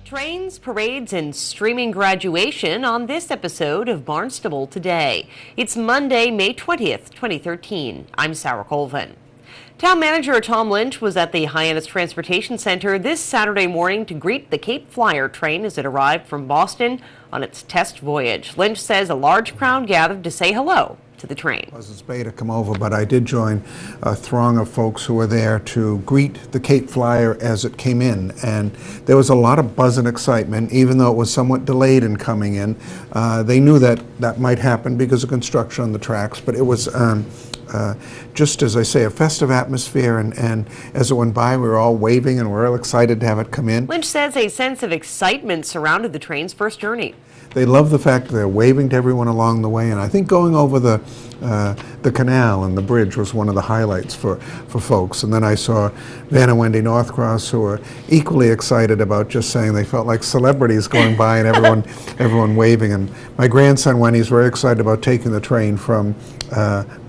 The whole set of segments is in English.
Trains, parades, and streaming graduation on this episode of Barnstable Today. It's Monday, May 20th, 2013. I'm Sarah Colvin. Town Manager Tom Lynch was at the Hyannis Transportation Center this Saturday morning to greet the Cape Flyer train as it arrived from Boston on its test voyage. Lynch says a large crowd gathered to say hello to the train. I was Bay to come over, but I did join a throng of folks who were there to greet the Cape Flyer as it came in, and there was a lot of buzz and excitement, even though it was somewhat delayed in coming in. They knew that that might happen because of construction on the tracks, but it was just, as I say, a festive atmosphere, and as it went by, we were all waving and we were all excited to have it come in. Lynch says a sense of excitement surrounded the train's first journey. They love the fact that they're waving to everyone along the way, and I think going over the canal and the bridge was one of the highlights for folks. And then I saw Van and Wendy Northcross, who were equally excited about just saying they felt like celebrities going by and everyone waving. And my grandson Wendy's very excited about taking the train from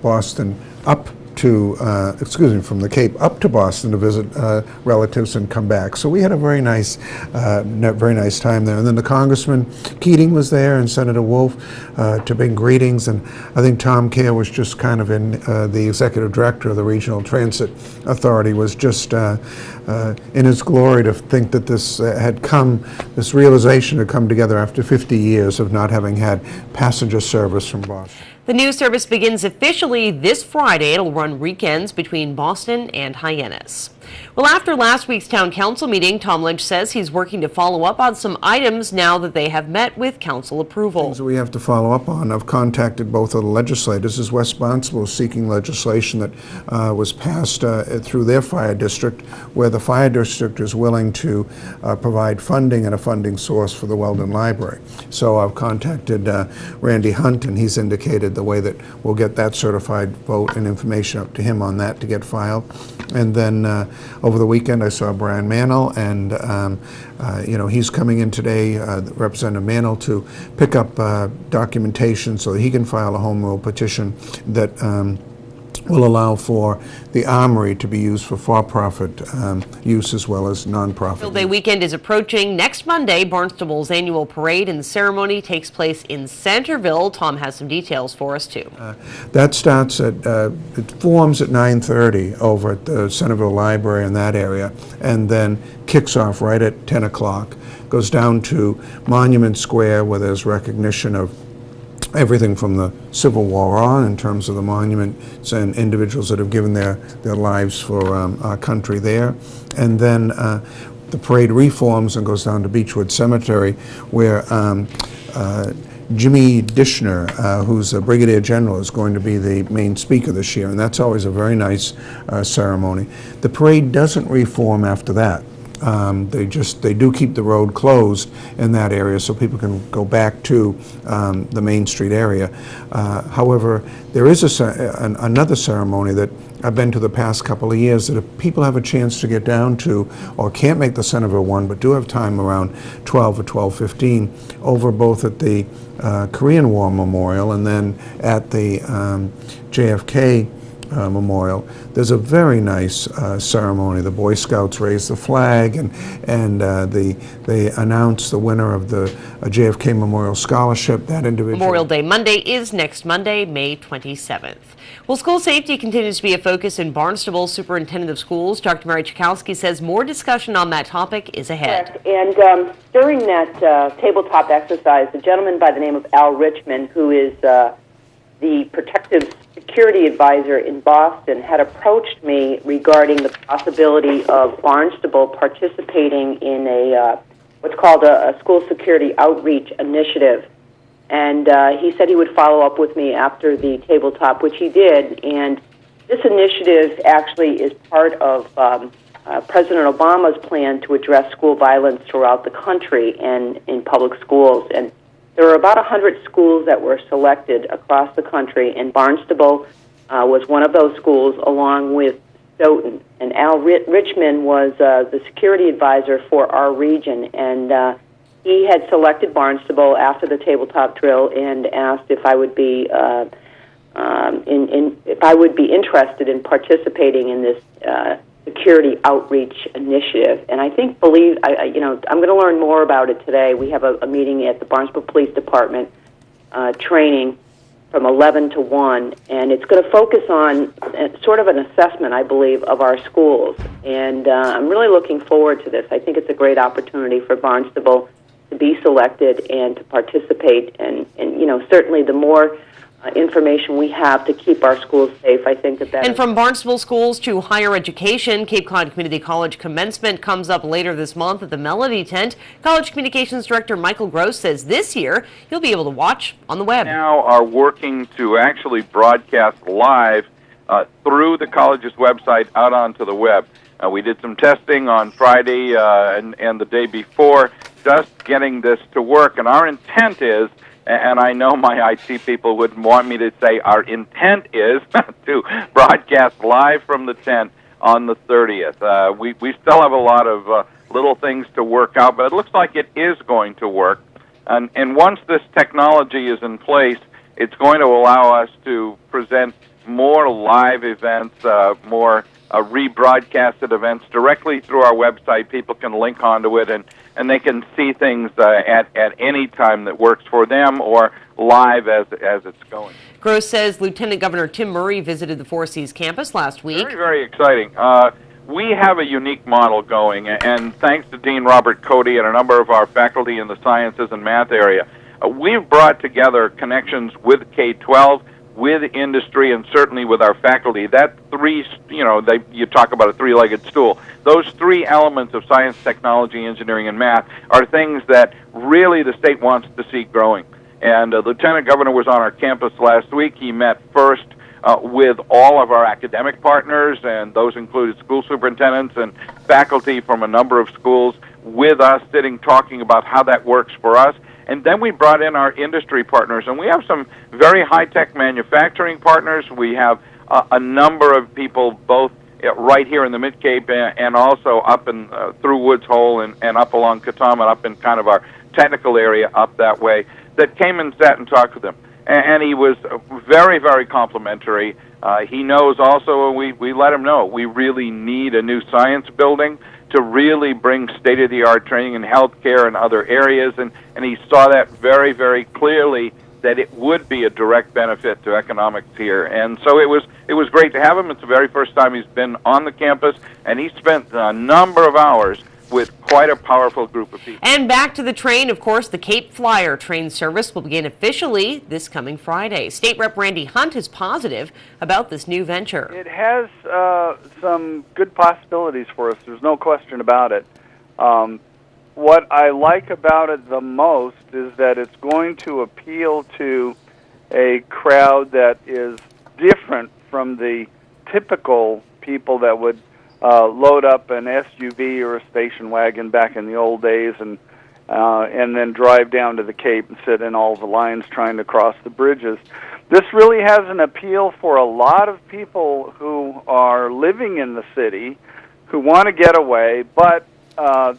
Boston up to, from the Cape up to Boston to visit relatives and come back. So we had a very nice time there. And then the Congressman Keating was there and Senator Wolf to bring greetings. And I think Tom Kerr was just kind of in, the executive director of the Regional Transit Authority was just in his glory to think that this this realization had come together after 50 years of not having had passenger service from Boston. The new service begins officially this Friday. It'll run weekends between Boston and Hyannis. Well, after last week's town council meeting, Tom Lynch says he's working to follow up on some items now that they have met with council approval. Things that we have to follow up on. I've contacted both of the legislators, as West Barnstable is seeking legislation that was passed through their fire district, where the fire district is willing to provide funding and a funding source for the Weldon Library. So I've contacted Randy Hunt, and he's indicated the way that we'll get that certified vote and information up to him on that to get filed. And then over the weekend I saw Brian Mantle, and he's coming in today, Representative Mantle, to pick up documentation so that he can file a home rule petition that will allow for the armory to be used for-profit use as well as non-profit. Field Day weekend is approaching. Next Monday, Barnstable's annual parade and ceremony takes place in Centerville. Tom has some details for us, too. That starts at, it forms at 9:30 over at the Centerville Library in that area, and then kicks off right at 10 o'clock. Goes down to Monument Square, where there's recognition of everything from the Civil War on in terms of the monuments and individuals that have given their lives for our country there. And then the parade reforms and goes down to Beechwood Cemetery, where Jimmy Dishner, who's a brigadier general, is going to be the main speaker this year, and that's always a very nice ceremony. The parade doesn't reform after that. They do keep the road closed in that area so people can go back to the Main Street area. However, there is another ceremony that I've been to the past couple of years that if people have a chance to get down to, or can't make the Centerville one, but do have time around 12 or 12:15, over both at the Korean War Memorial and then at the JFK Memorial. There's a very nice ceremony. The Boy Scouts raise the flag, and they announce the winner of the JFK Memorial Scholarship. That individual. Memorial Day Monday is next Monday, May 27th. Well, school safety continues to be a focus in Barnstable. Superintendent of Schools, Dr. Mary Chakowski, says more discussion on that topic is ahead. And during that tabletop exercise, a gentleman by the name of Al Richmond, who is the protective security advisor in Boston, had approached me regarding the possibility of Barnstable participating in a what's called a school security outreach initiative. And he said he would follow up with me after the tabletop, which he did. And this initiative actually is part of President Obama's plan to address school violence throughout the country and in public schools. And there were about 100 schools that were selected across the country, and Barnstable was one of those schools, along with Stoughton. And Al Richmond was the security advisor for our region, and he had selected Barnstable after the tabletop drill and asked if I would be if I would be interested in participating in this security outreach initiative. And I think, I'm going to learn more about it today. We have a meeting at the Barnstable Police Department training from 11 to 1, and it's going to focus on sort of an assessment, I believe, of our schools. And I'm really looking forward to this. I think it's a great opportunity for Barnstable to be selected and to participate. And certainly the more information we have to keep our schools safe, I think that And from Barnstable schools to higher education, Cape Cod Community College commencement comes up later this month at the Melody Tent. College Communications Director Michael Gross says this year you'll be able to watch on the web. Now are working to actually broadcast live through the college's website out onto the web. We did some testing on Friday and the day before, just getting this to work, and our intent is, and I know my IT people wouldn't want me to say our intent is to broadcast live from the tent on the 30th. We still have a lot of little things to work out, but it looks like it is going to work. And once this technology is in place, it's going to allow us to present more live events, more rebroadcasted events directly through our website. People can link onto it, and they can see things at any time that works for them or live as it's going. Gross says Lieutenant Governor Tim Murray visited the Four Seas campus last week. Very, very exciting. We have a unique model going, and thanks to Dean Robert Cody and a number of our faculty in the sciences and math area, we've brought together connections with K-12, with industry, and certainly with our faculty. That you talk about a three-legged stool. Those three elements of science, technology, engineering, and math are things that really the state wants to see growing. And Lieutenant Governor was on our campus last week. He met first with all of our academic partners, and those included school superintendents and faculty from a number of schools, with us sitting talking about how that works for us. And then we brought in our industry partners, and we have some very high-tech manufacturing partners. We have a number of people both right here in the Mid-Cape and also up in through Woods Hole and up along Katama, up in kind of our technical area up that way, that came and sat and talked with them. And he was very, very complimentary. He knows also, and we let him know, we really need a new science building to really bring state-of-the-art training in healthcare and other areas, and he saw that very, very clearly, that it would be a direct benefit to economics here. And so it was great to have him. It's the very first time he's been on the campus, and he spent a number of hours with quite a powerful group of people. And back to the train, of course, the Cape Flyer train service will begin officially this coming Friday. State Rep Randy Hunt is positive about this new venture. It has some good possibilities for us. There's no question about it. What I like about it the most is that it's going to appeal to a crowd that is different from the typical people that would load up an SUV or a station wagon back in the old days and then drive down to the Cape and sit in all the lines trying to cross the bridges. This really has an appeal for a lot of people who are living in the city, who want to get away, but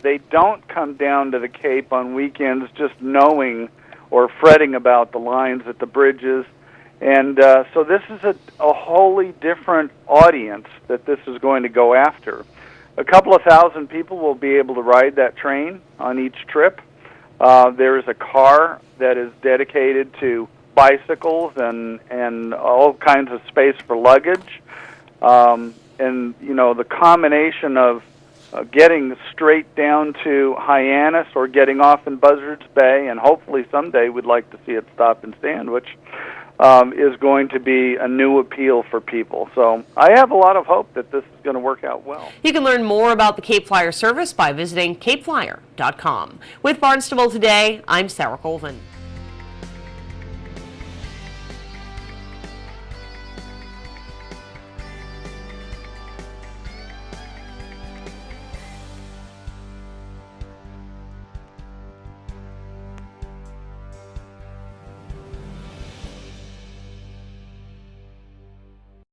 they don't come down to the Cape on weekends just knowing or fretting about the lines at the bridges. And so this is a wholly different audience that this is going to go after. A couple of thousand people will be able to ride that train on each trip. There is a car that is dedicated to bicycles and all kinds of space for luggage. And, the combination of getting straight down to Hyannis or getting off in Buzzards Bay, and hopefully someday we'd like to see it stop in Sandwich, is going to be a new appeal for people. So I have a lot of hope that this is going to work out well. You can learn more about the Cape Flyer service by visiting capeflyer.com. With Barnstable Today, I'm Sarah Colvin.